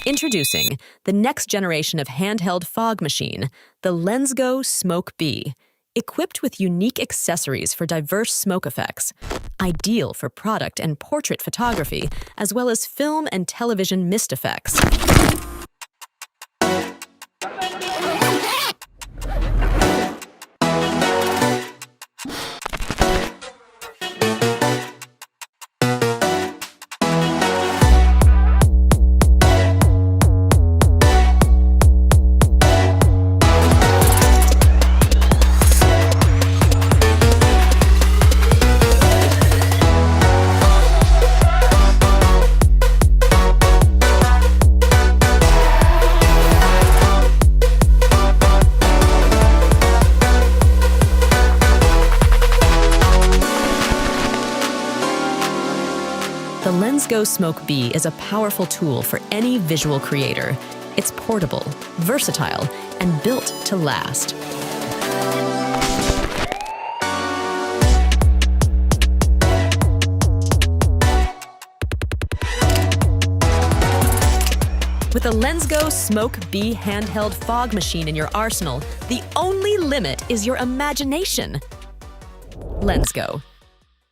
Introducing the next generation of handheld fog machine, the LENSGO Smoke B. Equipped with unique accessories for diverse smoke effects, ideal for product and portrait photography, as well as film and television mist effects. The LENSGO Smoke B is a powerful tool for any visual creator. It's portable, versatile, and built to last. With the LENSGO Smoke B handheld fog machine in your arsenal, the only limit is your imagination. LENSGO.